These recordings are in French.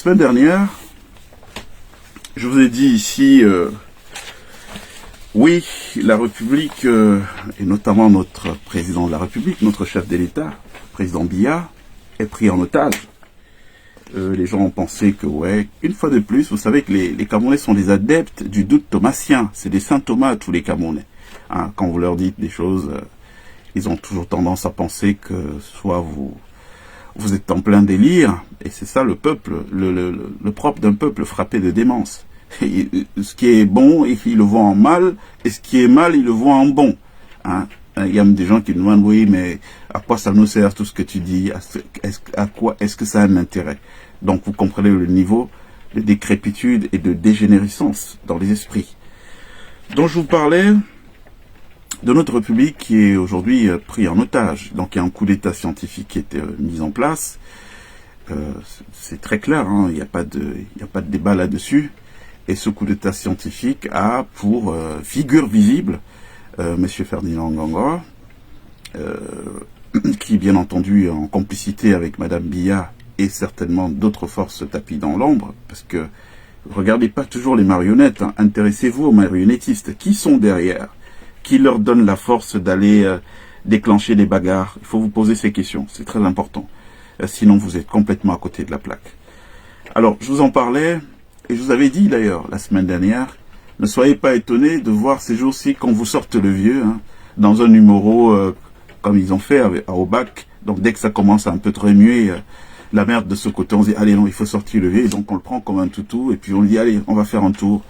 semaine dernière, je vous ai dit ici, oui, la République, et notamment notre président de la République, notre chef de l'État, président Biya, est pris en otage. Les gens ont pensé que, ouais, une fois de plus, vous savez que les Camerounais sont des adeptes du doute thomasien. C'est des saint Thomas, tous les Camerounais. Hein, quand vous leur dites des choses, ils ont toujours tendance à penser que soit vous êtes en plein délire, et c'est ça le peuple, le propre d'un peuple frappé de démence. Et ce qui est bon, il le voit en mal, et ce qui est mal, il le voit en bon. Hein. Il y a même des gens qui me demandent, oui, mais à quoi ça nous sert tout ce que tu dis? À quoi est-ce que ça a un intérêt? Donc vous comprenez le niveau de décrépitude et de dégénérescence dans les esprits. Donc je vous parlais de notre République qui est aujourd'hui pris en otage. Donc il y a un coup d'état scientifique qui a été mis en place. C'est très clair, hein, il n'y a pas de débat là-dessus. Et ce coup d'état scientifique a pour figure visible Monsieur Ferdinand Nganga, qui bien entendu en complicité avec Madame Biya et certainement d'autres forces tapis dans l'ombre, parce que regardez pas toujours les marionnettes, hein, intéressez-vous aux marionnettistes. Qui sont derrière? Qui leur donne la force d'aller déclencher des bagarres? Il faut vous poser ces questions, c'est très important. Sinon vous êtes complètement à côté de la plaque. Alors je vous en parlais, et je vous avais dit d'ailleurs la semaine dernière, ne soyez pas étonnés de voir ces jours-ci qu'on vous sorte le vieux, hein, dans un numéro comme ils ont fait à Obac. Donc dès que ça commence à un peu te remuer la merde de ce côté, on se dit allez non, il faut sortir le vieux, et donc on le prend comme un toutou, et puis on dit allez, on va faire un tour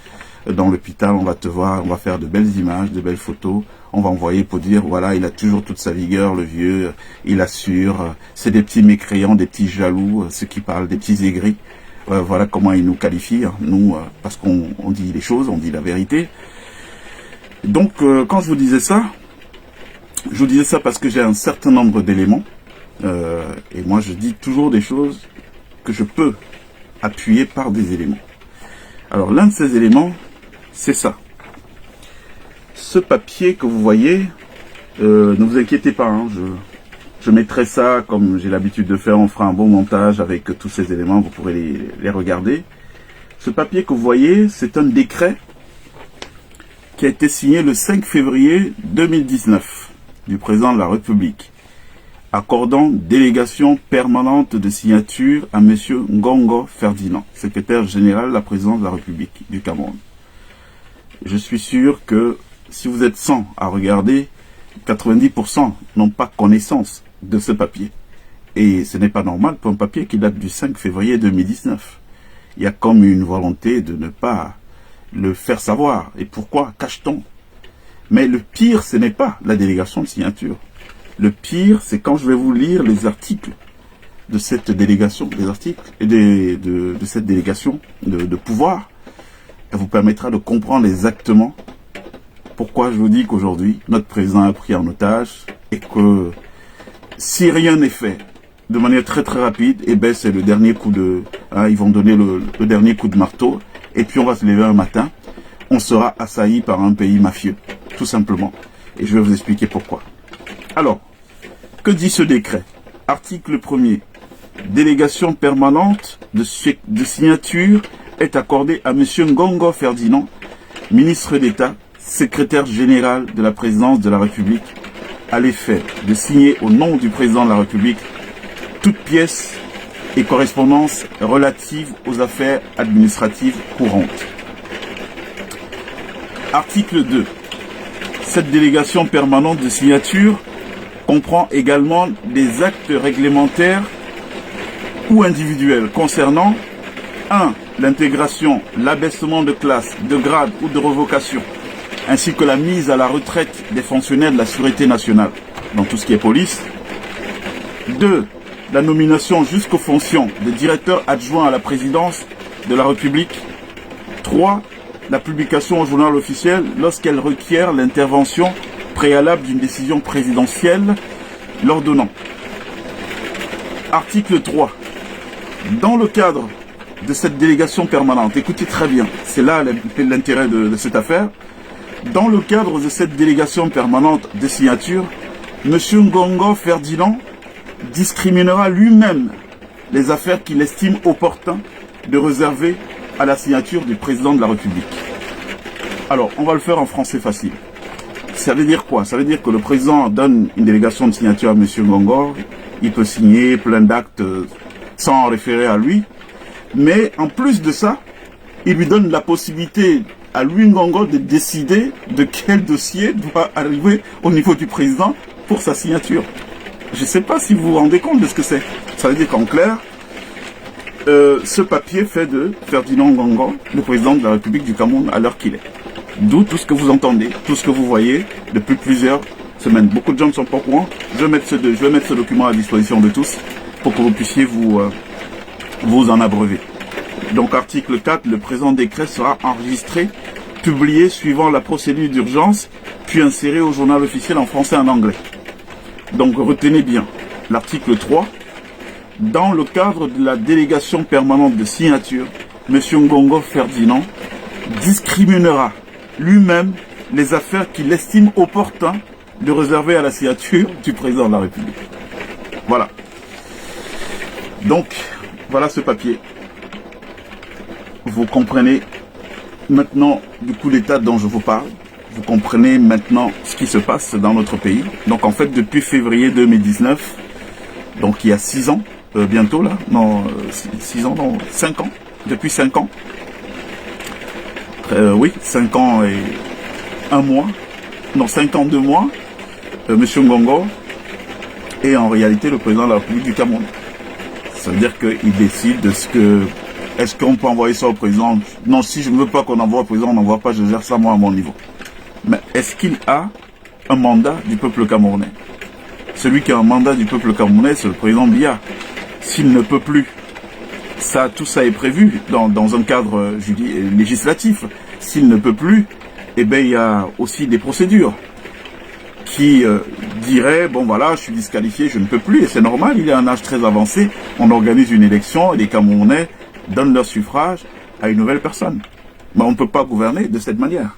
dans l'hôpital, on va te voir, on va faire de belles images, de belles photos, on va envoyer pour dire voilà, il a toujours toute sa vigueur, le vieux, il assure, c'est des petits mécréants, des petits jaloux, ceux qui parlent, des petits aigris. Voilà comment ils nous qualifient, hein, nous, parce qu'on dit les choses, on dit la vérité. Donc, quand je vous disais ça, parce que j'ai un certain nombre d'éléments, et moi je dis toujours des choses que je peux appuyer par des éléments. Alors, l'un de ces éléments, c'est ça. Ce papier que vous voyez, ne vous inquiétez pas, hein, je mettrai ça, comme j'ai l'habitude de faire, on fera un bon montage avec tous ces éléments, vous pourrez les regarder. Ce papier que vous voyez, c'est un décret qui a été signé le 5 février 2019 du président de la République, accordant délégation permanente de signature à M. Ngongo Ferdinand, secrétaire général de la présidence de la République du Cameroun. Je suis sûr que si vous êtes 100 à regarder, 90% n'ont pas connaissance de ce papier. Et ce n'est pas normal pour un papier qui date du 5 février 2019. Il y a comme une volonté de ne pas le faire savoir. Et pourquoi cache-t-on? Mais le pire, ce n'est pas la délégation de signature. Le pire, c'est quand je vais vous lire les articles de cette délégation, des articles et de cette délégation de pouvoir. Elle vous permettra de comprendre exactement pourquoi je vous dis qu'aujourd'hui, notre président a pris en otage et que si rien n'est fait de manière très très rapide, eh ben c'est le dernier coup de... Hein, ils vont donner le dernier coup de marteau et puis on va se lever un matin, on sera assailli par un pays mafieux, tout simplement. Et je vais vous expliquer pourquoi. Alors, que dit ce décret? Article 1er. Délégation permanente de signature est accordée à M. Ngongo Ferdinand, ministre d'État, secrétaire général de la présidence de la République, à l'effet de signer au nom du président de la République toute pièce et correspondance relative aux affaires administratives courantes. Article 2. Cette délégation permanente de signature comprend également des actes réglementaires ou individuels concernant 1. L'intégration, l'abaissement de classe, de grade ou de révocation, ainsi que la mise à la retraite des fonctionnaires de la Sûreté nationale, dans tout ce qui est police. 2. La nomination jusqu'aux fonctions de directeur adjoint à la présidence de la République. 3. La publication au journal officiel lorsqu'elle requiert l'intervention préalable d'une décision présidentielle l'ordonnant. Article 3. Dans le cadre de cette délégation permanente, écoutez très bien, c'est là l'intérêt de cette affaire. Dans le cadre de cette délégation permanente de signature, M. Ngongo Ferdinand discriminera lui-même les affaires qu'il estime opportun de réserver à la signature du président de la République. Alors, on va le faire en français facile. Ça veut dire quoi? Ça veut dire que le président donne une délégation de signature à M. Ngongor. Il peut signer plein d'actes sans en référer à lui. Mais en plus de ça, il lui donne la possibilité à lui, Ngongor, de décider de quel dossier doit arriver au niveau du président pour sa signature. Je ne sais pas si vous vous rendez compte de ce que c'est. Ça veut dire qu'en clair, ce papier fait de Ferdinand Ngongor le président de la République du Cameroun à l'heure qu'il est. D'où tout ce que vous entendez, tout ce que vous voyez depuis plusieurs semaines. Beaucoup de gens ne sont pas au courant. Je vais mettre ce document à disposition de tous pour que vous puissiez vous en abreuver. Donc article 4, le présent décret sera enregistré, publié suivant la procédure d'urgence, puis inséré au journal officiel en français et en anglais. Donc retenez bien l'article 3. Dans le cadre de la délégation permanente de signature, M. Ngongor Ferdinand discriminera lui-même les affaires qu'il estime opportun de réserver à la signature du président de la République. Voilà. Donc, voilà ce papier. Vous comprenez maintenant du coup l'état dont je vous parle. Vous comprenez maintenant ce qui se passe dans notre pays. Donc en fait, depuis février 2019, donc il y a 6 ans, bientôt là, non, 6 ans, non, 5 ans, depuis 5 ans, oui, 5 ans et 1 mois, non, 5 ans, 2 mois, M. Ngongor est en réalité le président de la République du Cameroun. Ça veut dire qu'il décide de ce que... Est-ce qu'on peut envoyer ça au président? Non, si je ne veux pas qu'on envoie au président, on n'envoie pas, je gère ça moi à mon niveau. Mais est-ce qu'il a un mandat du peuple camerounais? Celui qui a un mandat du peuple camerounais, c'est le président Biya. S'il ne peut plus, tout ça est prévu dans un cadre législatif. S'il ne peut plus, eh bien, il y a aussi des procédures qui diraient, bon voilà, je suis disqualifié, je ne peux plus, et c'est normal, il est à un âge très avancé, on organise une élection, et les Camerounais donnent leur suffrage à une nouvelle personne. Mais on ne peut pas gouverner de cette manière.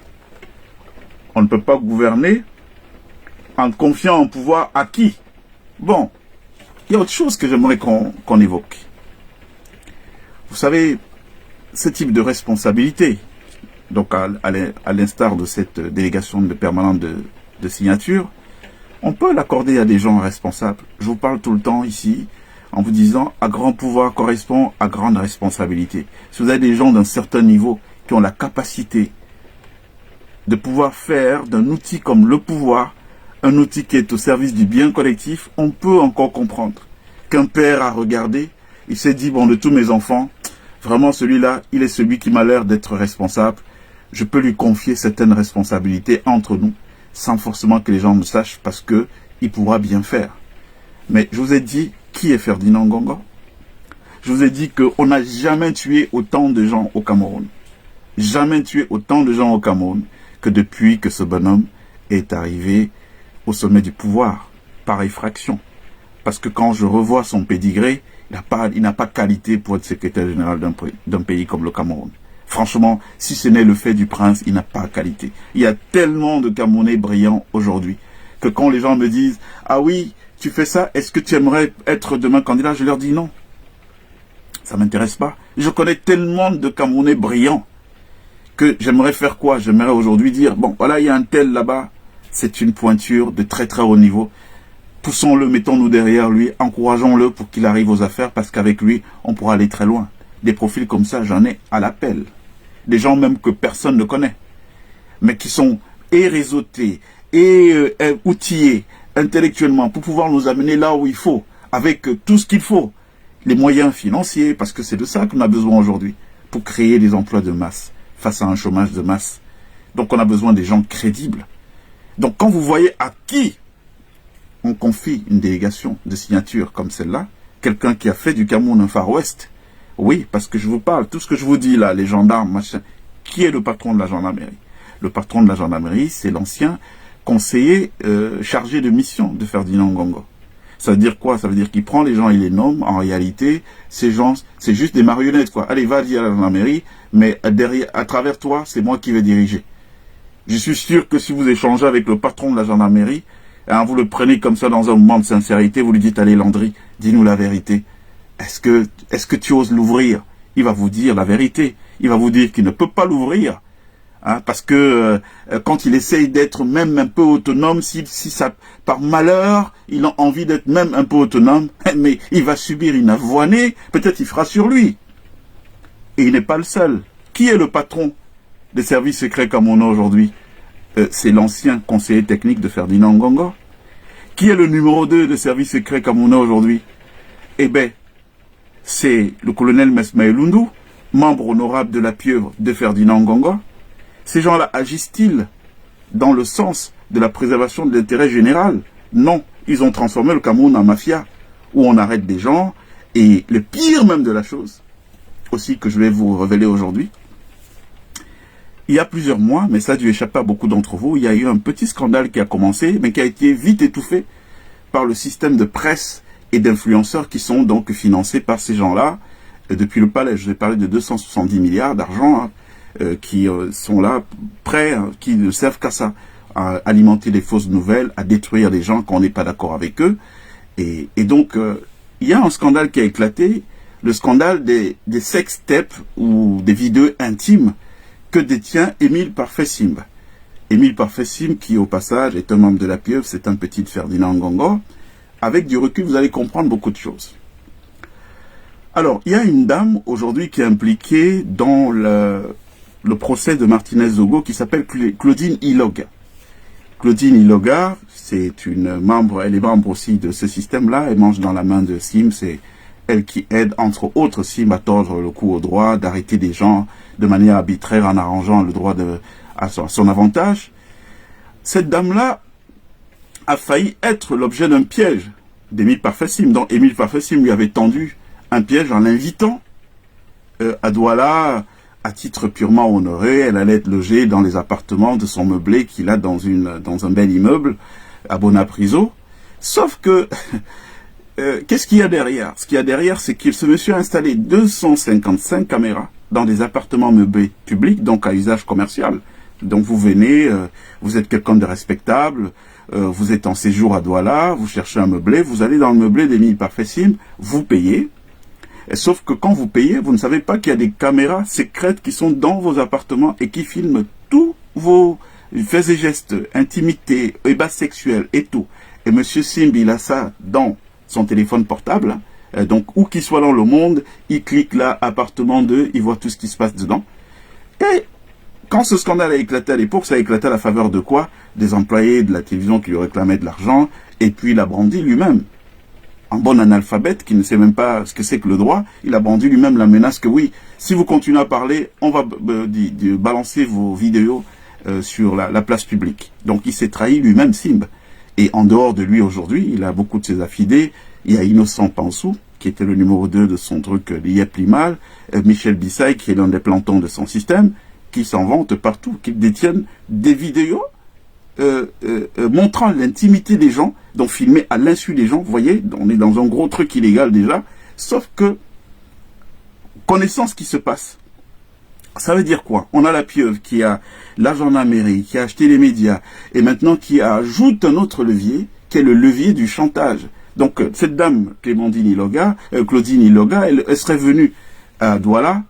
On ne peut pas gouverner en confiant un pouvoir à qui? Bon, il y a autre chose que j'aimerais qu'on évoque. Vous savez, ce type de responsabilité, donc à l'instar de cette délégation permanente de signature, on peut l'accorder à des gens responsables. Je vous parle tout le temps ici en vous disant à grand pouvoir correspond à grande responsabilité. Si vous avez des gens d'un certain niveau qui ont la capacité de pouvoir faire d'un outil comme le pouvoir un outil qui est au service du bien collectif, on peut encore comprendre qu'un père a regardé, il s'est dit, bon, de tous mes enfants, vraiment celui-là, il est celui qui m'a l'air d'être responsable. Je peux lui confier certaines responsabilités entre nous, sans forcément que les gens le sachent, parce qu'il pourra bien faire. Mais je vous ai dit, qui est Ferdinand Ngongor? Je vous ai dit qu'on n'a jamais tué autant de gens au Cameroun. Jamais tué autant de gens au Cameroun que depuis que ce bonhomme est arrivé au sommet du pouvoir, par effraction. Parce que quand je revois son pédigré, il n'a pas qualité pour être secrétaire général d'un pays comme le Cameroun. Franchement, si ce n'est le fait du prince, il n'a pas qualité. Il y a tellement de Camerounais brillants aujourd'hui que quand les gens me disent « Ah oui, tu fais ça, est-ce que tu aimerais être demain candidat ?» Je leur dis non. Ça ne m'intéresse pas. Je connais tellement de Camerounais brillants que j'aimerais faire quoi? J'aimerais aujourd'hui dire « Bon, voilà, il y a un tel là-bas, c'est une pointure de très très haut niveau. Poussons-le, mettons-nous derrière lui, encourageons-le pour qu'il arrive aux affaires parce qu'avec lui, on pourra aller très loin. » Des profils comme ça, j'en ai à l'appel. Des gens même que personne ne connaît, mais qui sont et réseautés, et outillés intellectuellement pour pouvoir nous amener là où il faut, avec tout ce qu'il faut. Les moyens financiers, parce que c'est de ça qu'on a besoin aujourd'hui, pour créer des emplois de masse, face à un chômage de masse. Donc on a besoin des gens crédibles. Donc quand vous voyez à qui on confie une délégation de signature comme celle-là, quelqu'un qui a fait du Cameroun un Far West, oui, parce que je vous parle, tout ce que je vous dis là, les gendarmes, machin, qui est le patron de la gendarmerie? Le patron de la gendarmerie, c'est l'ancien conseiller chargé de mission de Ferdinand Ngongor. Ça veut dire quoi? Ça veut dire qu'il prend les gens, il les nomme. En réalité, ces gens, c'est juste des marionnettes, quoi. Allez, va dire à la gendarmerie, mais derrière, à travers toi, c'est moi qui vais diriger. Je suis sûr que si vous échangez avec le patron de la gendarmerie, hein, vous le prenez comme ça dans un moment de sincérité, vous lui dites, allez Landry, dis-nous la vérité. Est-ce que tu oses l'ouvrir? il va vous dire la vérité. Il va vous dire qu'il ne peut pas l'ouvrir. Hein, parce que quand il essaye d'être même un peu autonome, si ça, par malheur, il a envie d'être même un peu autonome, mais il va subir une avoinée, peut-être il fera sur lui. Et il n'est pas le seul. Qui est le patron des services secrets camerounais aujourd'hui? C'est l'ancien conseiller technique de Ferdinand Ngongo. Qui est le numéro 2 des services secrets camerounais aujourd'hui? Eh bien, c'est le colonel Mesmaël Loundou, membre honorable de la pieuvre de Ferdinand Ngongo. Ces gens-là agissent-ils dans le sens de la préservation de l'intérêt général? Non, ils ont transformé le Cameroun en mafia, où on arrête des gens, et le pire même de la chose, aussi que je vais vous révéler aujourd'hui, il y a plusieurs mois, mais ça a dû échapper à beaucoup d'entre vous, il y a eu un petit scandale qui a commencé, mais qui a été vite étouffé par le système de presse et d'influenceurs qui sont donc financés par ces gens-là. Depuis le palais, je vous ai parlé de 270 milliards d'argent, hein, qui sont là, prêts, hein, qui ne servent qu'à ça, à alimenter des fausses nouvelles, à détruire les gens quand on n'est pas d'accord avec eux. Et donc, il y a un scandale qui a éclaté, le scandale des sextapes ou des vidéos intimes que détient Émile Parfait-Simb. Émile Parfait-Simb, qui au passage est un membre de la pieuvre, c'est un petit Ferdinand Ngongo. Avec du recul, vous allez comprendre beaucoup de choses. Alors, il y a une dame aujourd'hui qui est impliquée dans le procès de Martinez Zogo qui s'appelle Claudine Iloga. Claudine Iloga, c'est une membre, elle est membre aussi de ce système-là, elle mange dans la main de Simb, c'est elle qui aide entre autres Simb à tordre le cou au droit, d'arrêter des gens de manière arbitraire en arrangeant le droit à son avantage. Cette dame-là a failli être l'objet d'un piège d'Émile Parfait-Simb, dont Émile Parfait-Simb lui avait tendu un piège en l'invitant à Douala, à titre purement honoré. Elle allait être logée dans les appartements de son meublé qu'il a dans un bel immeuble à Bonapriso. Sauf que, qu'est-ce qu'il y a derrière? Ce qu'il y a derrière, c'est que ce monsieur a installé 255 caméras dans des appartements meublés publics, donc à usage commercial. Donc vous venez, vous êtes quelqu'un de respectable, vous êtes en séjour à Douala, vous cherchez un meublé, vous allez dans le meublé d'Émile Parfait-Simb, vous payez. Et sauf que quand vous payez, vous ne savez pas qu'il y a des caméras secrètes qui sont dans vos appartements et qui filment tous vos faits et gestes, intimité, ébats sexuels et tout. Et monsieur Simb, il a ça dans son téléphone portable. Donc, où qu'il soit dans le monde, il clique là, appartement 2, il voit tout ce qui se passe dedans. Et quand ce scandale a éclaté à l'époque, ça a éclaté à la faveur de quoi? Des employés de la télévision qui lui réclamaient de l'argent, et puis il a brandi lui-même. Un bon analphabète qui ne sait même pas ce que c'est que le droit, il a brandi lui-même la menace que oui, si vous continuez à parler, on va balancer vos vidéos sur la place publique. Donc il s'est trahi lui-même, Simb. Et en dehors de lui aujourd'hui, il a beaucoup de ses affidés. Il y a Innocent Pansou, qui était le numéro 2 de son truc l'IEP Limal, Michel Bissaï, qui est l'un des plantons de son système, qui s'en vante partout, qui détiennent des vidéos montrant l'intimité des gens, donc filmées à l'insu des gens. Vous voyez, on est dans un gros truc illégal déjà, sauf que, connaissant ce qui se passe, ça veut dire quoi? On a la pieuvre qui a l'argent de la mairie, qui a acheté les médias, et maintenant qui ajoute un autre levier, qui est le levier du chantage. Donc, cette dame, Claudine Iloga, elle serait venue à Douala,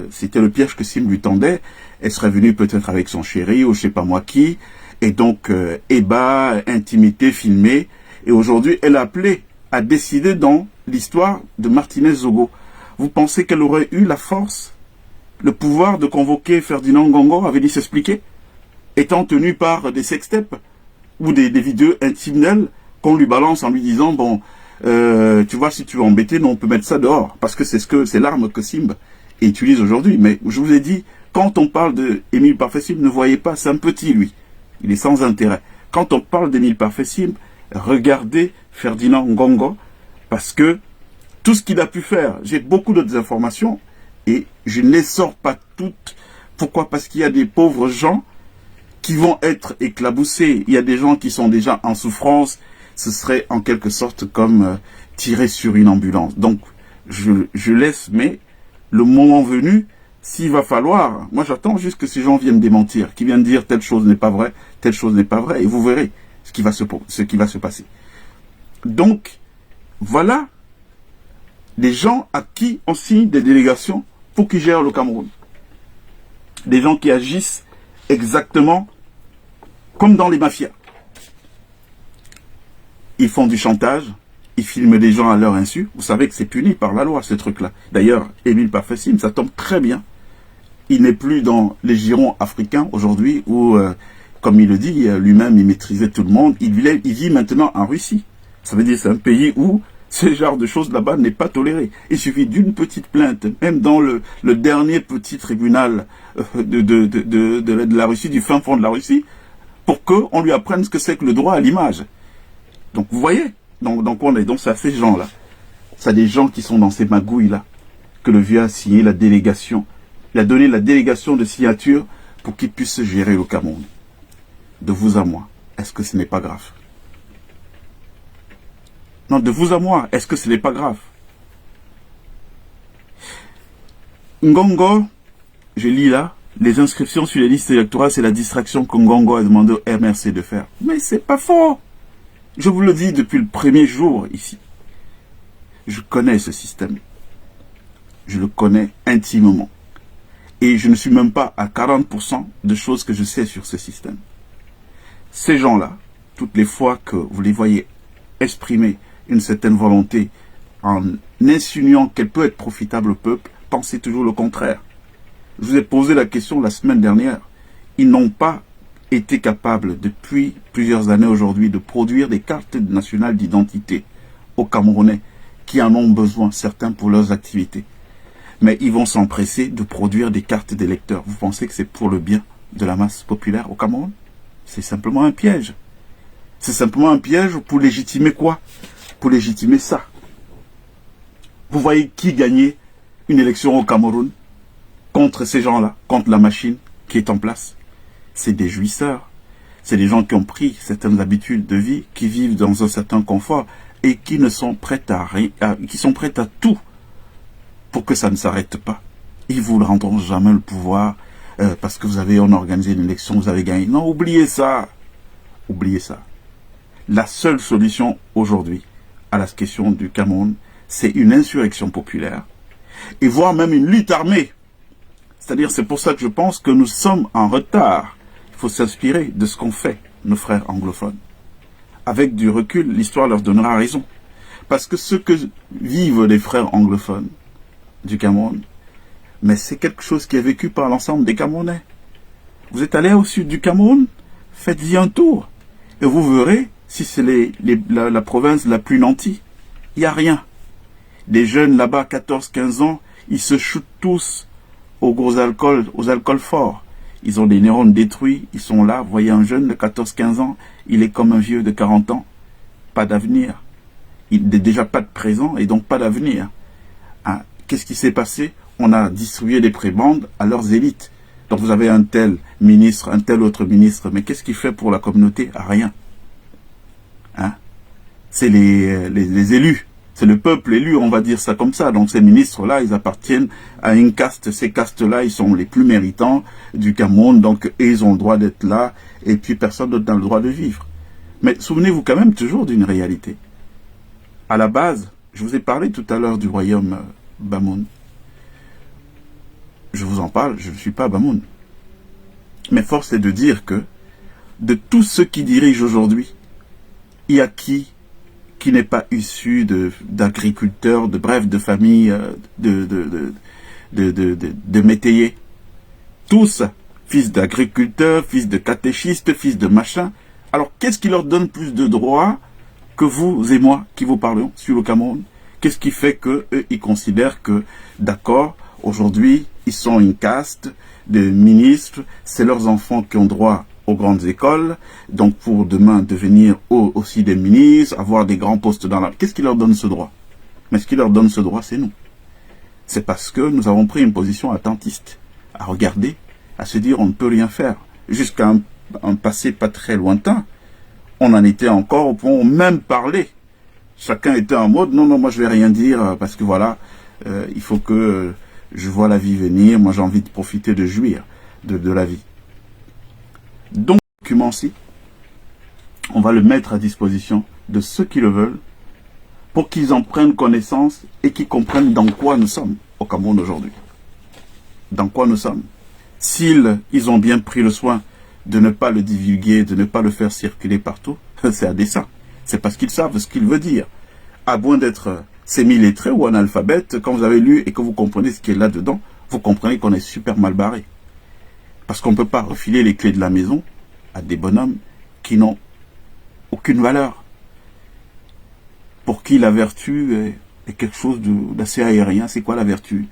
c'était le piège que Simb lui tendait, elle serait venue peut-être avec son chéri, ou je sais pas moi qui, et donc, ébat, intimité, filmé, et aujourd'hui, elle a appelé à décider dans l'histoire de Martinez Zogo. Vous pensez qu'elle aurait eu la force, le pouvoir de convoquer Ferdinand Ngongo à venir s'expliquer, étant tenu par des sextapes ou des vidéos intimes qu'on lui balance en lui disant, bon, tu vois, si tu veux embêter, non, on peut mettre ça dehors, parce que c'est l'arme que Simb utilise aujourd'hui. Mais je vous ai dit, quand on parle de Émile Parfait-Simb, ne voyez pas, c'est un petit, lui. Il est sans intérêt. Quand on parle d'Émile Parfait-Simb, regardez Ferdinand Ngongo, parce que tout ce qu'il a pu faire, j'ai beaucoup d'autres informations, et je ne les sors pas toutes. Pourquoi? Parce qu'il y a des pauvres gens qui vont être éclaboussés. Il y a des gens qui sont déjà en souffrance. Ce serait en quelque sorte comme tirer sur une ambulance. Donc, je laisse, mais le moment venu, s'il va falloir, moi j'attends juste que ces gens viennent démentir, qu'ils viennent dire telle chose n'est pas vraie, telle chose n'est pas vraie, et vous verrez ce qui va se passer. Donc, voilà les gens à qui on signe des délégations pour qui gèrent le Cameroun. Des gens qui agissent exactement comme dans les mafias. Ils font du chantage, ils filment des gens à leur insu. Vous savez que c'est puni par la loi, ce truc-là. D'ailleurs, Émile Parfessim, ça tombe très bien. Il n'est plus dans les girons africains aujourd'hui où, comme il le dit, lui-même, il maîtrisait tout le monde. Il vit maintenant en Russie. Ça veut dire que c'est un pays où ce genre de choses là-bas n'est pas toléré. Il suffit d'une petite plainte, même dans le dernier petit tribunal de la Russie, du fin fond de la Russie, pour qu'on lui apprenne ce que c'est que le droit à l'image. Donc vous voyez, donc c'est à ces gens-là. C'est à des gens qui sont dans ces magouilles-là que le vieux a signé la délégation. Il a donné la délégation de signature pour qu'il puisse gérer le Cameroun. De vous à moi, est-ce que ce n'est pas grave? Non, de vous à moi, est-ce que ce n'est pas grave? Ngongo, je lis là, les inscriptions sur les listes électorales, c'est la distraction que Ngongo a demandé au MRC de faire. Mais c'est pas faux. Je vous le dis depuis le premier jour ici. Je connais ce système. Je le connais intimement. Et je ne suis même pas à 40% de choses que je sais sur ce système. Ces gens-là, toutes les fois que vous les voyez exprimer une certaine volonté en insinuant qu'elle peut être profitable au peuple, pensez toujours le contraire. Je vous ai posé la question la semaine dernière. Ils n'ont pas été capables, depuis plusieurs années aujourd'hui, de produire des cartes nationales d'identité aux Camerounais qui en ont besoin, certains pour leurs activités. Mais ils vont s'empresser de produire des cartes d'électeurs. Vous pensez que c'est pour le bien de la masse populaire au Cameroun? C'est simplement un piège. C'est simplement un piège pour légitimer quoi? Pour légitimer ça. Vous voyez qui gagnait une élection au Cameroun contre ces gens-là, contre la machine qui est en place? C'est des jouisseurs. C'est des gens qui ont pris certaines habitudes de vie, qui vivent dans un certain confort et qui ne sont prêts qui sont prêts à tout pour que ça ne s'arrête pas. Ils vous rendront jamais le pouvoir parce que on a organisé une élection, vous avez gagné. Non, oubliez ça. Oubliez ça. La seule solution aujourd'hui à la question du Cameroun, c'est une insurrection populaire et voire même une lutte armée. C'est-à-dire, c'est pour ça que je pense que nous sommes en retard. Il faut s'inspirer de ce qu'ont fait nos frères anglophones. Avec du recul, l'histoire leur donnera raison. Parce que ce que vivent les frères anglophones du Cameroun, mais c'est quelque chose qui est vécu par l'ensemble des Camerounais. Vous êtes allé au sud du Cameroun, faites-y un tour, et vous verrez si c'est la province la plus nantie. Il n'y a rien. Des jeunes là-bas, 14-15 ans, ils se shootent tous aux gros alcools, aux alcools forts. Ils ont des neurones détruits, ils sont là. Vous voyez un jeune de 14-15 ans, il est comme un vieux de 40 ans. Pas d'avenir. Il n'a déjà pas de présent et donc pas d'avenir. Hein? Qu'est-ce qui s'est passé? On a distribué des prébendes à leurs élites. Donc vous avez un tel ministre, un tel autre ministre, mais qu'est-ce qu'il fait pour la communauté? Rien. Hein? C'est les élus. C'est le peuple élu, on va dire ça comme ça. Donc ces ministres-là, ils appartiennent à une caste. Ces castes-là, ils sont les plus méritants du Cameroun. Donc ils ont le droit d'être là. Et puis personne d'autre n'a le droit de vivre. Mais souvenez-vous quand même toujours d'une réalité. À la base, je vous ai parlé tout à l'heure du royaume Bamoun. Je vous en parle, je ne suis pas Bamoun. Mais force est de dire que de tous ceux qui dirigent aujourd'hui, il y a qui n'est pas issu d'agriculteurs, bref, de familles de métayers. Tous, fils d'agriculteurs, fils de catéchistes, fils de machin. Alors, qu'est-ce qui leur donne plus de droits que vous et moi qui vous parlons sur le Cameroun? Qu'est-ce qui fait qu'eux, ils considèrent que, d'accord, aujourd'hui, ils sont une caste de ministres, c'est leurs enfants qui ont droit aux grandes écoles, donc pour demain devenir aussi des ministres, avoir des grands postes dans la... Qu'est-ce qui leur donne ce droit? Mais ce qui leur donne ce droit, c'est nous. C'est parce que nous avons pris une position attentiste, à regarder, à se dire on ne peut rien faire. Jusqu'à un passé pas très lointain, on en était encore au point où même parler. Chacun était en mode, non, moi je vais rien dire, parce que voilà, il faut que je vois la vie venir, moi j'ai envie de profiter, de jouir de la vie. Donc, ce document-ci, on va le mettre à disposition de ceux qui le veulent pour qu'ils en prennent connaissance et qu'ils comprennent dans quoi nous sommes au Cameroun aujourd'hui. dans quoi nous sommes. Ils ont bien pris le soin de ne pas le divulguer, de ne pas le faire circuler partout, c'est à dessein. C'est parce qu'ils savent ce qu'il veut dire. À moins d'être semi-lettré ou analphabète, quand vous avez lu et que vous comprenez ce qui est là-dedans, vous comprenez qu'on est super mal barré. Parce qu'on ne peut pas refiler les clés de la maison à des bonhommes qui n'ont aucune valeur. Pour qui la vertu est quelque chose d'assez aérien. C'est quoi la vertu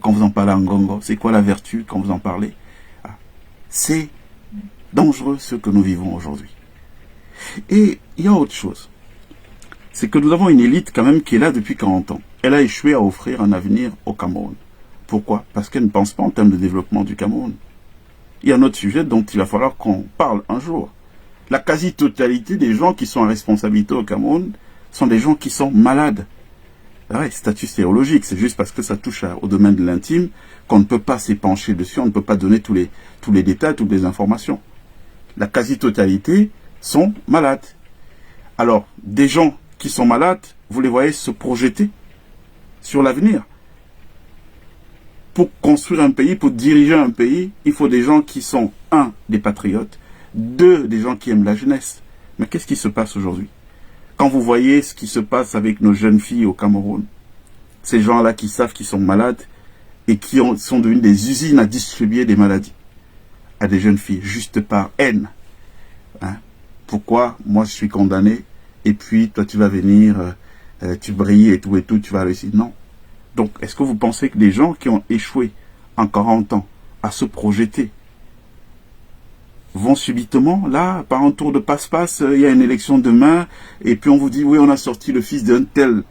quand vous en parlez en gongo? C'est quoi la vertu quand vous en parlez? C'est dangereux ce que nous vivons aujourd'hui. Et il y a autre chose. C'est que nous avons une élite quand même qui est là depuis 40 ans. Elle a échoué à offrir un avenir au Cameroun. Pourquoi? Parce qu'elle ne pense pas en termes de développement du Cameroun. Il y a un autre sujet dont il va falloir qu'on parle un jour. La quasi-totalité des gens qui sont en responsabilité au Cameroun sont des gens qui sont malades. Ouais, statut sérologique, c'est juste parce que ça touche au domaine de l'intime qu'on ne peut pas s'épancher dessus, on ne peut pas donner tous les détails, toutes les informations. La quasi-totalité sont malades. Alors, des gens qui sont malades, vous les voyez se projeter sur l'avenir. Pour construire un pays, pour diriger un pays, il faut des gens qui sont, un, des patriotes, deux, des gens qui aiment la jeunesse. Mais qu'est-ce qui se passe aujourd'hui? Quand vous voyez ce qui se passe avec nos jeunes filles au Cameroun, ces gens-là qui savent qu'ils sont malades et qui sont devenus des usines à distribuer des maladies à des jeunes filles, juste par haine. Hein? Pourquoi moi je suis condamné et puis toi tu vas venir, tu brilles et tout, tu vas réussir? Non. Donc est-ce que vous pensez que des gens qui ont échoué en 40 ans à se projeter vont subitement, là, par un tour de passe-passe, il y a une élection demain, et puis on vous dit, oui, on a sorti le fils d'un tel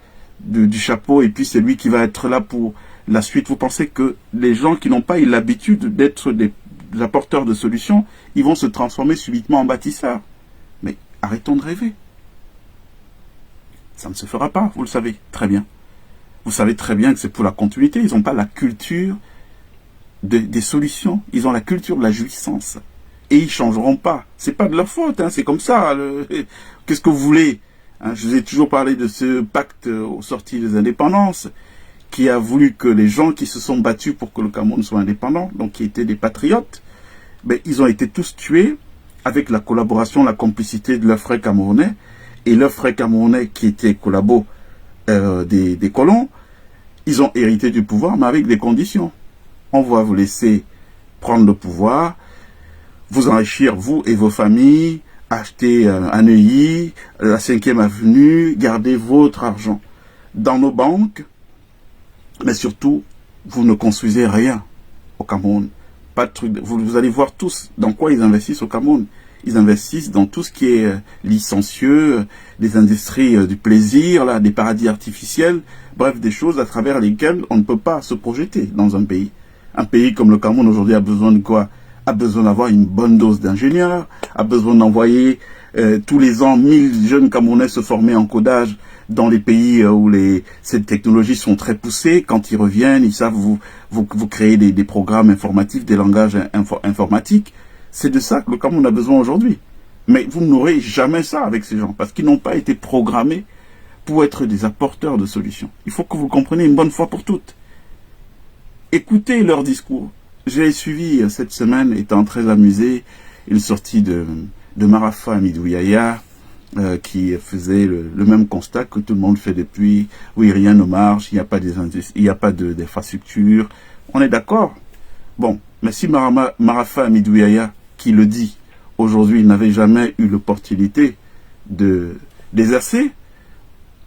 du chapeau, et puis c'est lui qui va être là pour la suite. Vous pensez que les gens qui n'ont pas eu l'habitude d'être des apporteurs de solutions, ils vont se transformer subitement en bâtisseurs? Mais arrêtons de rêver. Ça ne se fera pas, vous le savez très bien. Vous savez très bien que c'est pour la continuité, ils n'ont pas la culture des solutions, ils ont la culture de la jouissance. Et ils ne changeront pas. C'est pas de leur faute, hein, c'est comme ça. Qu'est-ce que vous voulez? Hein, je vous ai toujours parlé de ce pacte aux sorties des indépendances, qui a voulu que les gens qui se sont battus pour que le Cameroun soit indépendant, donc qui étaient des patriotes, ben, ils ont été tous tués avec la collaboration, la complicité de leurs frères camerounais, et leurs frères camerounais qui étaient collabos des colons. Ils ont hérité du pouvoir, mais avec des conditions. On va vous laisser prendre le pouvoir, vous enrichir, vous et vos familles, acheter un Neuilly, la 5e avenue, garder votre argent dans nos banques, mais surtout, vous ne construisez rien au Cameroun. Pas de truc. Vous allez voir tous dans quoi ils investissent au Cameroun. Ils investissent dans tout ce qui est licencieux, des industries du plaisir, là, des paradis artificiels, bref, des choses à travers lesquelles on ne peut pas se projeter dans un pays. Un pays comme le Cameroun aujourd'hui a besoin de quoi? A besoin d'avoir une bonne dose d'ingénieurs, a besoin d'envoyer tous les ans 1000 jeunes Camerounais se former en codage dans les pays où ces technologies sont très poussées. Quand ils reviennent, ils savent vous créer des programmes informatifs, des langages informatiques. C'est de ça que le Cameroun a besoin aujourd'hui. Mais vous n'aurez jamais ça avec ces gens, parce qu'ils n'ont pas été programmés pour être des apporteurs de solutions. Il faut que vous compreniez une bonne fois pour toutes. Écoutez leur discours. J'ai suivi cette semaine, étant très amusé, une sortie de Marafa Amidou Yahya, qui faisait le même constat que tout le monde fait depuis. Oui, rien ne marche, il n'y a pas d'infrastructure. On est d'accord? Bon, mais si Marafa Amidou Yahya, qui le dit aujourd'hui, n'avait jamais eu l'opportunité d'exercer,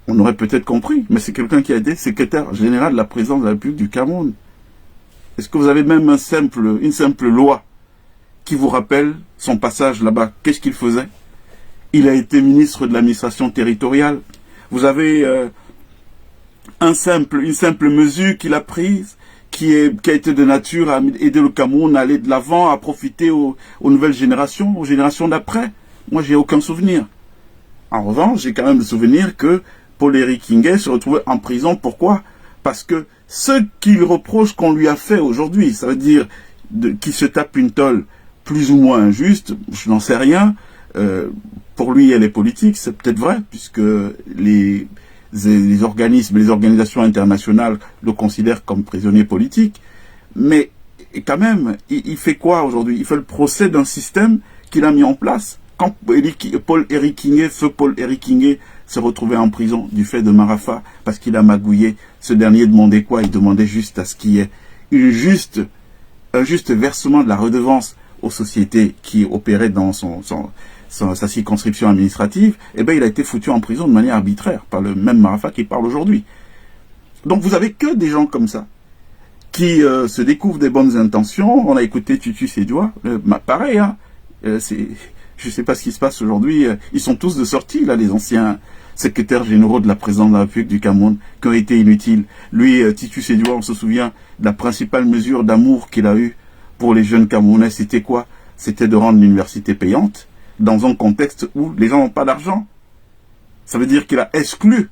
on aurait peut-être compris. Mais c'est quelqu'un qui a été secrétaire général de la présidence de la République du Cameroun. Est-ce que vous avez même une simple loi qui vous rappelle son passage là-bas? Qu'est-ce qu'il faisait? Il a été ministre de l'administration territoriale. Vous avez une simple mesure qu'il a prise, qui a été de nature à aider le Cameroun à aller de l'avant, à profiter aux nouvelles générations, aux générations d'après. Moi, j'ai aucun souvenir. En revanche, j'ai quand même le souvenir que Paul-Éric Kinguet se retrouvait en prison. Pourquoi? Parce que ce qu'il reproche qu'on lui a fait aujourd'hui, ça veut dire qu'il se tape une tôle plus ou moins injuste, je n'en sais rien. Pour lui, elle est politique, c'est peut-être vrai, puisque les organismes, les organisations internationales le considèrent comme prisonnier politique. Mais Et quand même, il fait quoi aujourd'hui? Il fait le procès d'un système qu'il a mis en place. Quand Paul-Éric Kingué, feu Paul-Éric Kingué, se retrouvait en prison du fait de Marafa, parce qu'il a magouillé, ce dernier demandait quoi? Il demandait juste à ce qu'il y ait un juste versement de la redevance aux sociétés qui opéraient dans sa circonscription administrative. Eh bien, il a été foutu en prison de manière arbitraire par le même Marafa qui parle aujourd'hui. Donc, vous avez que des gens comme ça qui se découvrent des bonnes intentions. On a écouté Tutu Sédioua, pareil, hein, je ne sais pas ce qui se passe aujourd'hui. Ils sont tous de sortie, là, les anciens secrétaires généraux de la présidence de la République du Cameroun, qui ont été inutiles. Lui, Tutu Sédioua, on se souvient, la principale mesure d'amour qu'il a eue pour les jeunes Camerounais, c'était quoi? C'était de rendre l'université payante, dans un contexte où les gens n'ont pas d'argent. Ça veut dire qu'il a exclu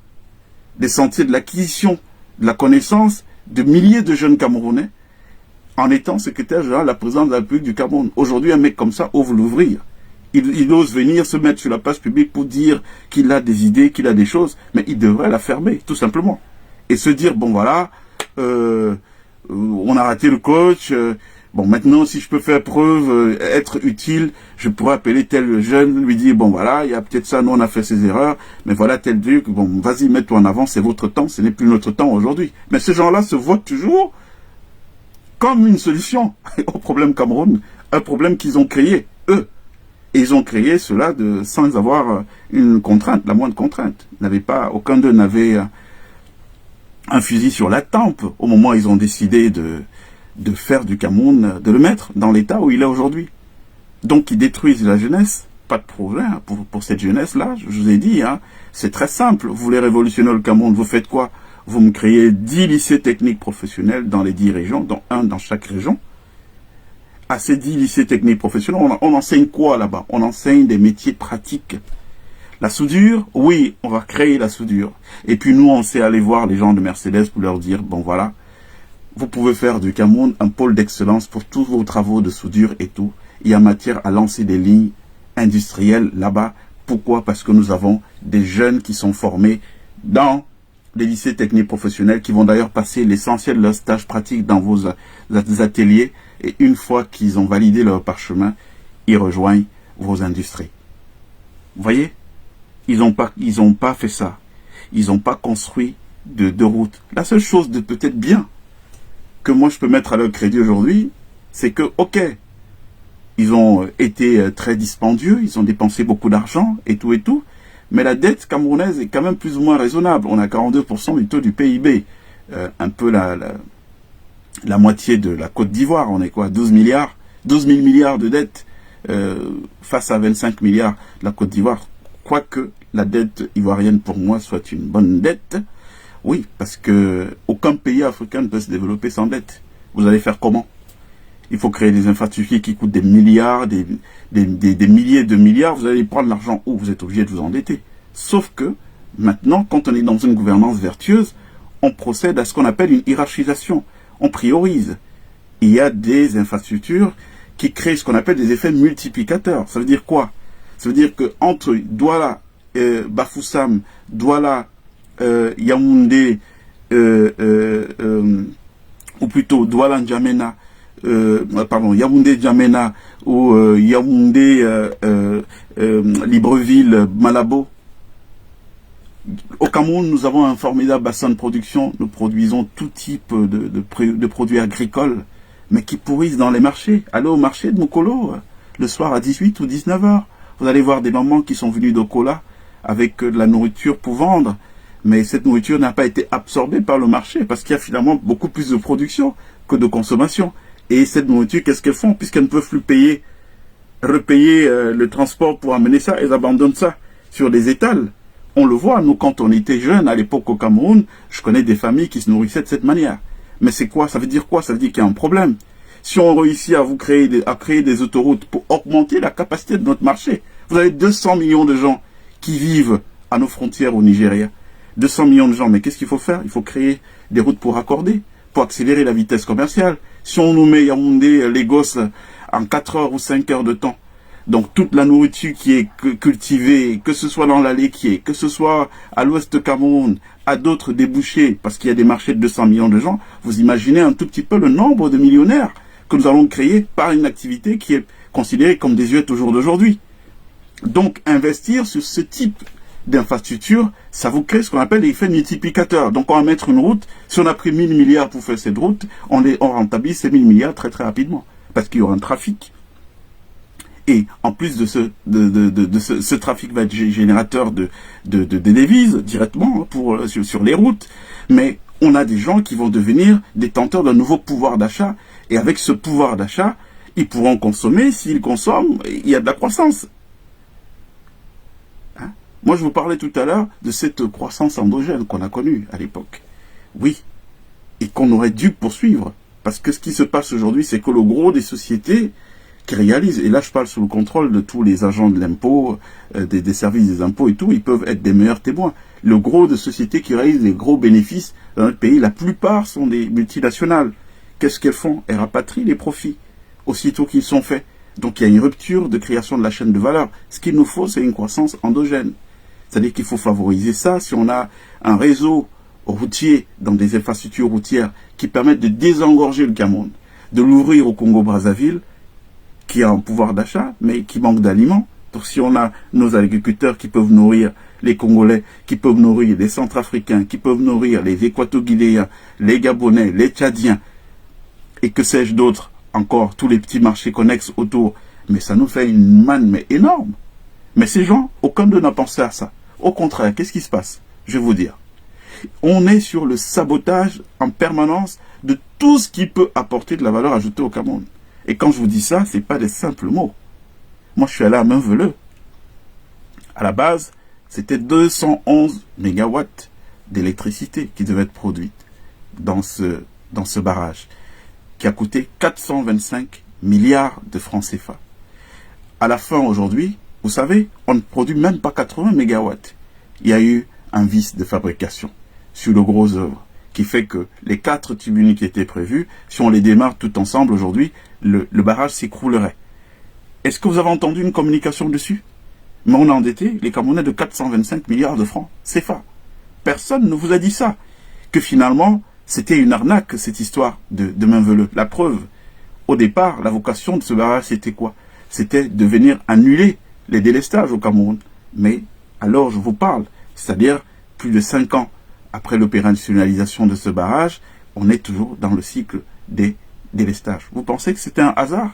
des sentiers de l'acquisition, de la connaissance, de milliers de jeunes Camerounais, en étant secrétaire général de la présidence de la République du Cameroun. Aujourd'hui, un mec comme ça ouvre l'ouvrir. Il ose venir se mettre sur la place publique pour dire qu'il a des idées, qu'il a des choses, mais il devrait la fermer, tout simplement. Et se dire, bon voilà, on a raté le coach, bon maintenant si je peux faire preuve, être utile, je pourrais appeler tel jeune, lui dire, bon voilà, il y a peut-être ça, nous on a fait ces erreurs, mais voilà tel truc, bon vas-y, mets-toi en avant, c'est votre temps, ce n'est plus notre temps aujourd'hui. Mais ces gens-là se voient toujours comme une solution au problème Cameroun, un problème qu'ils ont créé, eux. Et ils ont créé cela sans avoir une contrainte, la moindre contrainte. Aucun d'eux n'avait un fusil sur la tempe au moment où ils ont décidé de faire du Cameroun, de le mettre dans l'état où il est aujourd'hui. Donc ils détruisent la jeunesse, pas de problème pour cette jeunesse-là, je vous ai dit, hein, c'est très simple. Vous voulez révolutionner le Cameroun, vous faites quoi? Vous me créez 10 lycées techniques professionnels dans les 10 régions, dont un dans chaque région. À ces 10 lycées techniques professionnels, on enseigne quoi là-bas? On enseigne des métiers pratiques. La soudure, oui, on va créer la soudure. Et puis nous, on sait aller voir les gens de Mercedes pour leur dire, bon voilà, vous pouvez faire du Cameroun un pôle d'excellence pour tous vos travaux de soudure et tout. Il y a matière à lancer des lignes industrielles là-bas. Pourquoi? Parce que nous avons des jeunes qui sont formés dans les lycées techniques professionnels, qui vont d'ailleurs passer l'essentiel de leur stage pratique dans vos ateliers. Et une fois qu'ils ont validé leur parchemin, ils rejoignent vos industries. Vous voyez? Ils n'ont pas fait ça. Ils n'ont pas construit de route. La seule chose de peut-être bien que moi je peux mettre à leur crédit aujourd'hui, c'est que, ok, ils ont été très dispendieux, ils ont dépensé beaucoup d'argent et tout, mais la dette camerounaise est quand même plus ou moins raisonnable. On a 42% du taux du PIB, un peu la moitié de la Côte d'Ivoire. On est quoi, 12 000 milliards de dettes face à 25 milliards de la Côte d'Ivoire. Quoique la dette ivoirienne pour moi soit une bonne dette, oui, parce que aucun pays africain ne peut se développer sans dette. Vous allez faire comment? Il faut créer des infrastructures qui coûtent des milliards, des milliers de milliards. Vous allez prendre l'argent où? Vous êtes obligé de vous endetter. Sauf que maintenant, quand on est dans une gouvernance vertueuse, on procède à ce qu'on appelle une hiérarchisation. On priorise. Il y a des infrastructures qui créent ce qu'on appelle des effets multiplicateurs. Ça veut dire quoi? Ça veut dire que entre Douala, Bafoussam, Douala, Yaoundé, ou plutôt Douala N'Djamena, Yaoundé N'Djamena, ou Yaoundé Libreville, Malabo. Au Cameroun, nous avons un formidable bassin de production. Nous produisons tout type de produits agricoles, mais qui pourrissent dans les marchés. Allez au marché de Mokolo, le soir à 18 ou 19 heures. Vous allez voir des mamans qui sont venues d'Okola avec de la nourriture pour vendre. Mais cette nourriture n'a pas été absorbée par le marché parce qu'il y a finalement beaucoup plus de production que de consommation. Et cette nourriture, qu'est-ce qu'elles font? Puisqu'elles ne peuvent plus repayer le transport pour amener ça, elles abandonnent ça sur des étals. On le voit, nous, quand on était jeunes, à l'époque au Cameroun, je connais des familles qui se nourrissaient de cette manière. Mais c'est quoi? Ça veut dire quoi? Ça veut dire qu'il y a un problème. Si on réussit à créer des autoroutes pour augmenter la capacité de notre marché, vous avez 200 millions de gens qui vivent à nos frontières au Nigeria. 200 millions de gens, mais qu'est-ce qu'il faut faire? Il faut créer des routes pour raccorder, pour accélérer la vitesse commerciale. Si on nous met Yaoundé, Lagos en 4 heures ou 5 heures de temps, donc toute la nourriture qui est cultivée, que ce soit dans l'Aléquier, que ce soit à l'ouest Cameroun, à d'autres débouchés, parce qu'il y a des marchés de 200 millions de gens, vous imaginez un tout petit peu le nombre de millionnaires que nous allons créer par une activité qui est considérée comme désuète au jour d'aujourd'hui. Donc, investir sur ce type d'infrastructure, ça vous crée ce qu'on appelle l'effet multiplicateur. Donc, on va mettre une route. Si on a pris 1000 milliards pour faire cette route, on rentabilise ces 1000 milliards très très rapidement. Parce qu'il y aura un trafic. Et en plus de ce trafic va être générateur de devises directement sur les routes. Mais on a des gens qui vont devenir détenteurs d'un nouveau pouvoir d'achat. Et avec ce pouvoir d'achat, ils pourront consommer. S'ils consomment, il y a de la croissance. Hein? Moi, je vous parlais tout à l'heure de cette croissance endogène qu'on a connue à l'époque. Oui. Et qu'on aurait dû poursuivre. Parce que ce qui se passe aujourd'hui, c'est que le gros des sociétés qui réalisent, et là je parle sous le contrôle de tous les agents de l'impôt, des services des impôts et tout, ils peuvent être des meilleurs témoins. Le gros de sociétés qui réalisent des gros bénéfices dans notre pays, la plupart sont des multinationales. Qu'est-ce qu'elles font? Elles rapatrient les profits, aussitôt qu'ils sont faits. Donc il y a une rupture de création de la chaîne de valeur. Ce qu'il nous faut, c'est une croissance endogène. C'est-à-dire qu'il faut favoriser ça. Si on a un réseau routier dans des infrastructures routières qui permettent de désengorger le Cameroun, de l'ouvrir au Congo-Brazzaville, qui a un pouvoir d'achat, mais qui manque d'aliments. Donc si on a nos agriculteurs qui peuvent nourrir les Congolais, qui peuvent nourrir les Centrafricains, qui peuvent nourrir les Équato-Guinéens, les Gabonais, les Tchadiens, et que sais-je d'autres, encore tous les petits marchés connexes autour, mais ça nous fait une manne mais énorme. Mais ces gens, aucun d'eux n'a pensé à ça. Au contraire, qu'est-ce qui se passe? Je vais vous dire. On est sur le sabotage en permanence de tout ce qui peut apporter de la valeur ajoutée au Cameroun. Et quand je vous dis ça, ce n'est pas des simples mots. Moi, je suis allé à Mainveleux. À la base, c'était 211 mégawatts d'électricité qui devaient être produites dans ce barrage, qui a coûté 425 milliards de francs CFA. À la fin, aujourd'hui, vous savez, on ne produit même pas 80 mégawatts. Il y a eu un vice de fabrication sur le gros œuvre, qui fait que les 4 turbines qui étaient prévues, si on les démarre tout ensemble aujourd'hui, le barrage s'écroulerait. Est-ce que vous avez entendu une communication dessus? Mais on a endetté les Camerounais de 425 milliards de francs CFA. Personne ne vous a dit ça. Que finalement, c'était une arnaque, cette histoire de Mainveleux. La preuve, au départ, la vocation de ce barrage, c'était quoi? C'était de venir annuler les délestages au Cameroun. Mais, alors je vous parle, c'est-à-dire plus de 5 ans après l'opérationnalisation de ce barrage, on est toujours dans le cycle des délestages. Vous pensez que c'était un hasard?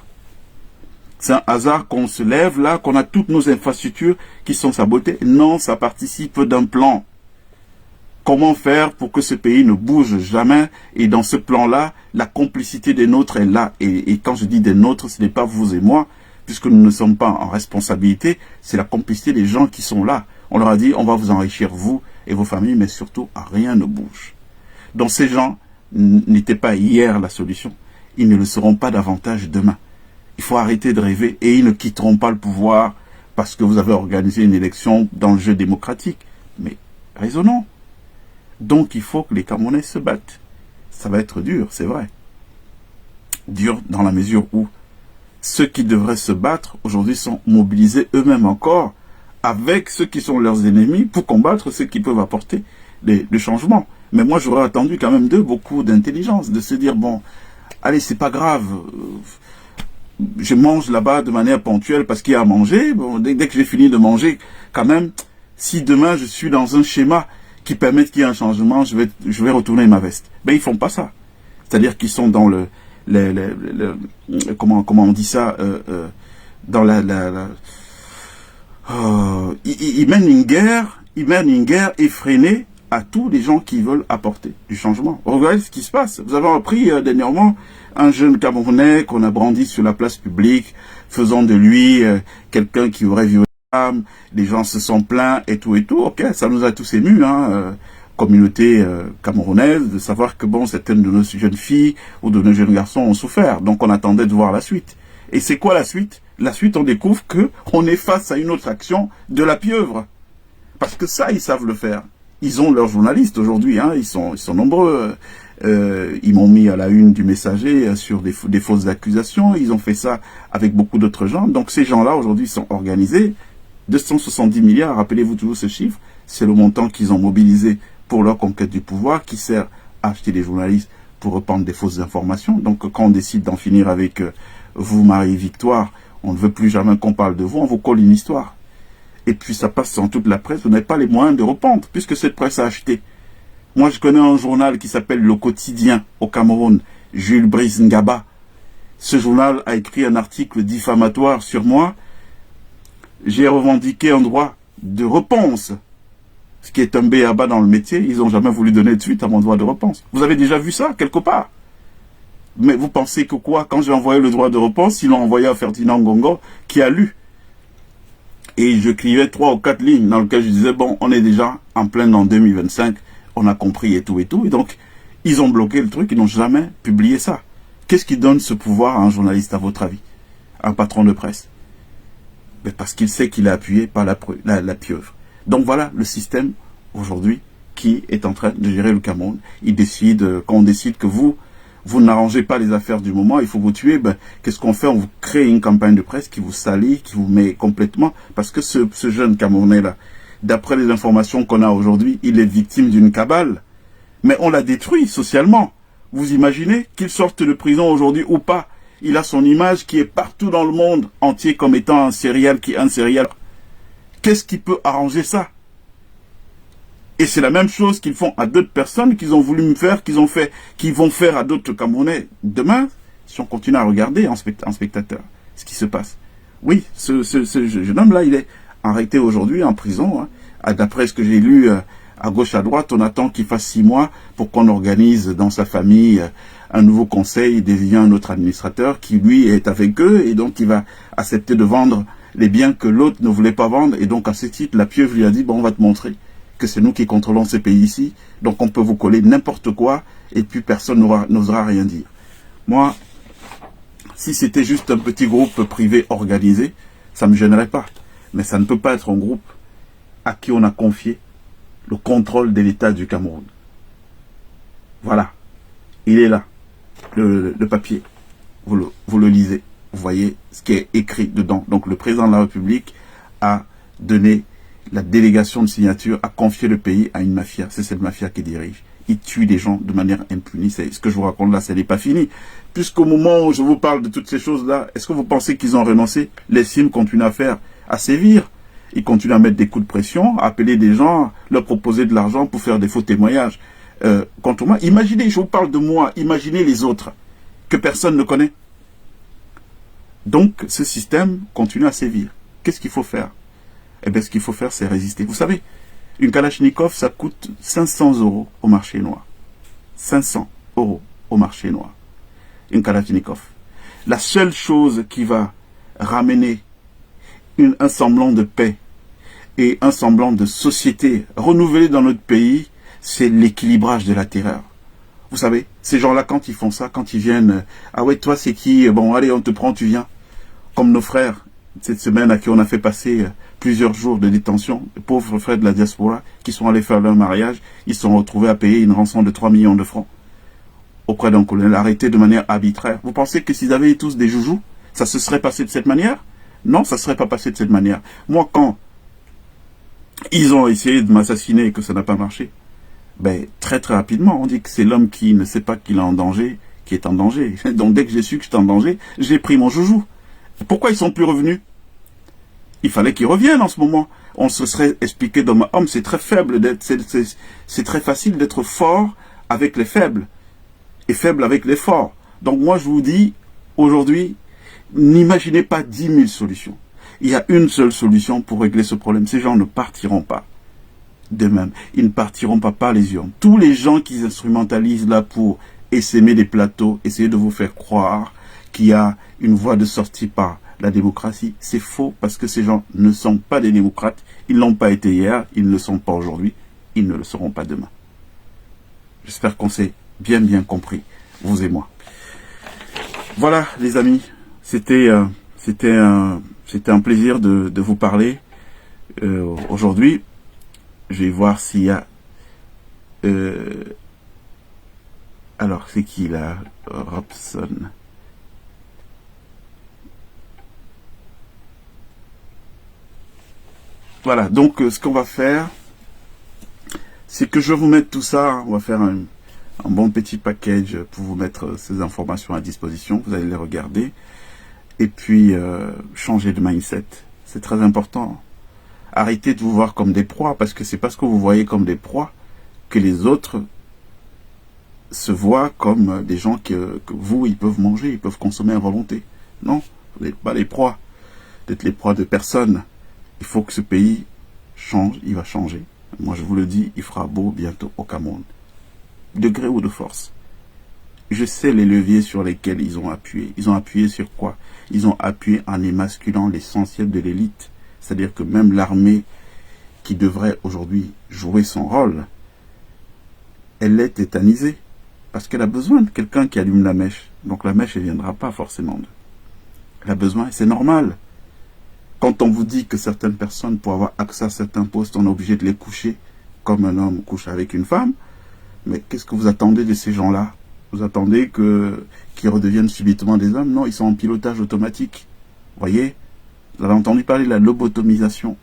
C'est un hasard qu'on se lève là, qu'on a toutes nos infrastructures qui sont sabotées? Non, ça participe d'un plan. Comment faire pour que ce pays ne bouge jamais? Et dans ce plan-là, la complicité des nôtres est là. Et quand je dis des nôtres, ce n'est pas vous et moi, puisque nous ne sommes pas en responsabilité, c'est la complicité des gens qui sont là. On leur a dit, on va vous enrichir, vous et vos familles, mais surtout, rien ne bouge. Donc ces gens n'étaient pas hier la solution. Ils ne le seront pas davantage demain. Il faut arrêter de rêver et ils ne quitteront pas le pouvoir parce que vous avez organisé une élection dans le jeu démocratique. Mais raisonnons. Donc il faut que les Camerounais se battent. Ça va être dur, c'est vrai. Dur dans la mesure où ceux qui devraient se battre aujourd'hui sont mobilisés eux-mêmes encore avec ceux qui sont leurs ennemis pour combattre ceux qui peuvent apporter le changement. Mais moi j'aurais attendu quand même d'eux beaucoup d'intelligence, de se dire bon, allez c'est pas grave, je mange là-bas de manière ponctuelle parce qu'il y a à manger. Bon, dès que j'ai fini de manger, quand même, si demain je suis dans un schéma qui permet qu'il y ait un changement, je vais retourner ma veste. Ben ils font pas ça. C'est-à-dire qu'ils sont dans comment on dit ça, dans ils mènent une guerre effrénée à tous les gens qui veulent apporter du changement. Regardez ce qui se passe. Vous avez appris dernièrement un jeune Camerounais qu'on a brandi sur la place publique, faisant de lui quelqu'un qui aurait violé une femme. Les gens se sont plaints et tout. Ok, ça nous a tous émus, communauté camerounaise, de savoir que bon, certaines de nos jeunes filles ou de nos jeunes garçons ont souffert. Donc on attendait de voir la suite. Et c'est quoi la suite? La suite, on découvre que on est face à une autre action de la pieuvre. Parce que ça, ils savent le faire. Ils ont leurs journalistes aujourd'hui, ils sont nombreux. Ils m'ont mis à la une du Messager sur des fausses accusations. Ils ont fait ça avec beaucoup d'autres gens. Donc ces gens-là, aujourd'hui, sont organisés. 270 milliards, rappelez-vous toujours ce chiffre, c'est le montant qu'ils ont mobilisé pour leur conquête du pouvoir, qui sert à acheter des journalistes pour répandre des fausses informations. Donc quand on décide d'en finir avec vous, Marie-Victoire, on ne veut plus jamais qu'on parle de vous, on vous colle une histoire. Et puis ça passe dans toute la presse, vous n'avez pas les moyens de répondre, puisque cette presse a acheté. Moi je connais un journal qui s'appelle Le Quotidien au Cameroun, Jules Brice Ngaba. Ce journal a écrit un article diffamatoire sur moi. J'ai revendiqué un droit de réponse, ce qui est un b.a.-ba dans le métier. Ils n'ont jamais voulu donner de suite à mon droit de réponse. Vous avez déjà vu ça quelque part? Mais vous pensez que quoi? Quand j'ai envoyé le droit de réponse, ils l'ont envoyé à Ferdinand Ngongo, qui a lu. Et je écrivais 3 ou 4 lignes dans lesquelles je disais, bon, on est déjà en plein en 2025, on a compris et tout et tout. Et donc, ils ont bloqué le truc, ils n'ont jamais publié ça. Qu'est-ce qui donne ce pouvoir à un journaliste, à votre avis? Un patron de presse? Mais parce qu'il sait qu'il est appuyé par la pieuvre. Donc voilà le système aujourd'hui qui est en train de gérer le Cameroun. Il décide, quand on décide que vous n'arrangez pas les affaires du moment, il faut vous tuer, ben, qu'est-ce qu'on fait? On vous crée une campagne de presse qui vous salit, qui vous met complètement, parce que ce jeune Camerounais-là, d'après les informations qu'on a aujourd'hui, il est victime d'une cabale. Mais on l'a détruit socialement. Vous imaginez qu'il sorte de prison aujourd'hui ou pas? Il a son image qui est partout dans le monde entier comme étant un serial. Qu'est-ce qui peut arranger ça? Et c'est la même chose qu'ils font à d'autres personnes qu'ils ont voulu me faire, qu'ils vont faire à d'autres Camerounais demain, si on continue à regarder en spectateur ce qui se passe. Oui, ce jeune homme-là, il est arrêté aujourd'hui en prison. Hein. D'après ce que j'ai lu à gauche, à droite, on attend qu'il fasse 6 mois pour qu'on organise dans sa famille un nouveau conseil, désignant un autre administrateur qui, lui, est avec eux et donc il va accepter de vendre les biens que l'autre ne voulait pas vendre. Et donc, à ce titre, la pieuvre lui a dit, bon, on va te montrer que c'est nous qui contrôlons ces pays ici, donc on peut vous coller n'importe quoi, et puis personne n'osera rien dire. Moi, si c'était juste un petit groupe privé organisé, ça ne me gênerait pas. Mais ça ne peut pas être un groupe à qui on a confié le contrôle de l'État du Cameroun. Voilà. Il est là, le papier. Vous le lisez. Vous voyez ce qui est écrit dedans. Donc le président de la République a donné la délégation de signature, a confié le pays à une mafia. C'est cette mafia qui dirige. Il tue des gens de manière impunie. C'est ce que je vous raconte là, ce n'est pas fini. Puisqu'au moment où je vous parle de toutes ces choses-là, est-ce que vous pensez qu'ils ont renoncé? Les CIM continuent à sévir. Ils continuent à mettre des coups de pression, à appeler des gens, leur proposer de l'argent pour faire des faux témoignages contre moi. Imaginez, je vous parle de moi, imaginez les autres que personne ne connaît. Donc, ce système continue à sévir. Qu'est-ce qu'il faut faire? Eh bien, ce qu'il faut faire, c'est résister. Vous savez, une Kalachnikov, ça coûte 500 € au marché noir. 500 € au marché noir. Une Kalachnikov. La seule chose qui va ramener un semblant de paix et un semblant de société renouvelée dans notre pays, c'est l'équilibrage de la terreur. Vous savez, ces gens-là, quand ils font ça, quand ils viennent, ah ouais, toi c'est qui? Bon, allez, on te prend, tu viens. Comme nos frères, cette semaine à qui on a fait passer plusieurs jours de détention, les pauvres frères de la diaspora qui sont allés faire leur mariage, ils se sont retrouvés à payer une rançon de 3 millions de francs auprès d'un colonel arrêté de manière arbitraire. Vous pensez que s'ils avaient tous des joujoux, ça se serait passé de cette manière? Non, ça ne serait pas passé de cette manière. Moi, quand ils ont essayé de m'assassiner et que ça n'a pas marché, ben, très très rapidement, on dit que c'est l'homme qui ne sait pas qu'il est en danger, qui est en danger. Donc dès que j'ai su que j'étais en danger, j'ai pris mon joujou. Pourquoi ils sont plus revenus? Il fallait qu'ils reviennent en ce moment. On se serait expliqué dans ma homme, c'est très faible, c'est très facile d'être fort avec les faibles et faible avec les forts. Donc moi je vous dis, aujourd'hui, n'imaginez pas 10 000 solutions. Il y a une seule solution pour régler ce problème. Ces gens ne partiront pas d'eux-mêmes. Ils ne partiront pas par les urnes. Tous les gens qui instrumentalisent là pour essaimer des plateaux, essayer de vous faire croire qu'il y a une voie de sortie par la démocratie, c'est faux parce que ces gens ne sont pas des démocrates. Ils ne l'ont pas été hier, ils ne le sont pas aujourd'hui, ils ne le seront pas demain. J'espère qu'on s'est bien compris, vous et moi. Voilà les amis, c'était un plaisir de vous parler aujourd'hui. Je vais voir s'il y a... alors, c'est qui là? Robson. Voilà, donc ce qu'on va faire, c'est que je vais vous mettre tout ça. On va faire un bon petit package pour vous mettre ces informations à disposition. Vous allez les regarder. Et puis, changer de mindset. C'est très important. Arrêtez de vous voir comme des proies, parce que c'est parce que vous voyez comme des proies que les autres se voient comme des gens que vous, ils peuvent manger, ils peuvent consommer à volonté. Non, vous n'êtes pas les proies. Vous êtes les proies de personne. Il faut que ce pays change, il va changer. Moi, je vous le dis, il fera beau bientôt au Cameroun. De gré ou de force. Je sais les leviers sur lesquels ils ont appuyé. Ils ont appuyé sur quoi? Ils ont appuyé en émasculant l'essentiel de l'élite. C'est-à-dire que même l'armée qui devrait aujourd'hui jouer son rôle, elle est tétanisée. Parce qu'elle a besoin de quelqu'un qui allume la mèche. Donc la mèche, elle ne viendra pas forcément. Elle a besoin, et c'est normal. Quand on vous dit que certaines personnes, pour avoir accès à certains postes, on est obligé de les coucher comme un homme couche avec une femme, mais qu'est-ce que vous attendez de ces gens-là? Vous attendez qu'ils redeviennent subitement des hommes? Non, ils sont en pilotage automatique. Vous voyez? Vous avez entendu parler de la lobotomisation.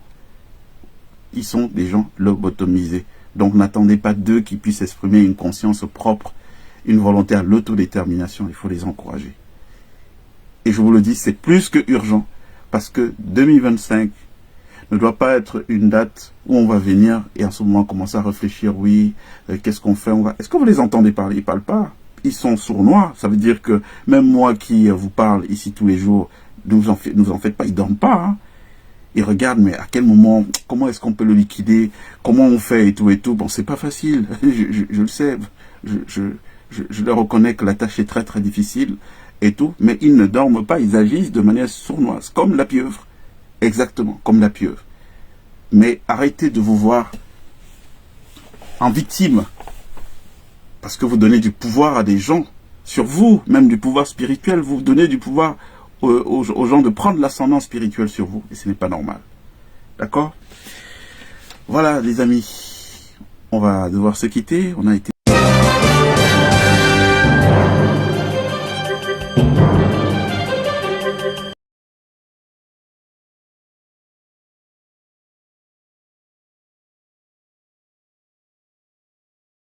Ils sont des gens lobotomisés. Donc n'attendez pas d'eux qu'ils puissent exprimer une conscience propre, une volonté à l'autodétermination. Il faut les encourager. Et je vous le dis, c'est plus que urgent. Parce que 2025 ne doit pas être une date où on va venir et en ce moment commencer à réfléchir, oui, qu'est-ce qu'on fait? Est-ce que vous les entendez parler? Ils ne parlent pas. Ils sont sournois. Ça veut dire que même moi qui vous parle ici tous les jours, ne vous en faites pas, ils ne dorment pas. Hein. Ils regardent, mais à quel moment, comment est-ce qu'on peut le liquider? Comment on fait et tout et tout? Bon, c'est pas facile. Je le sais. Je le reconnais que la tâche est très très difficile. Et tout, mais ils ne dorment pas, ils agissent de manière sournoise, comme la pieuvre, exactement, comme la pieuvre. Mais arrêtez de vous voir en victime, parce que vous donnez du pouvoir à des gens, sur vous, même du pouvoir spirituel, vous donnez du pouvoir aux gens de prendre l'ascendant spirituel sur vous, et ce n'est pas normal. D'accord? Voilà les amis, on va devoir se quitter, on a été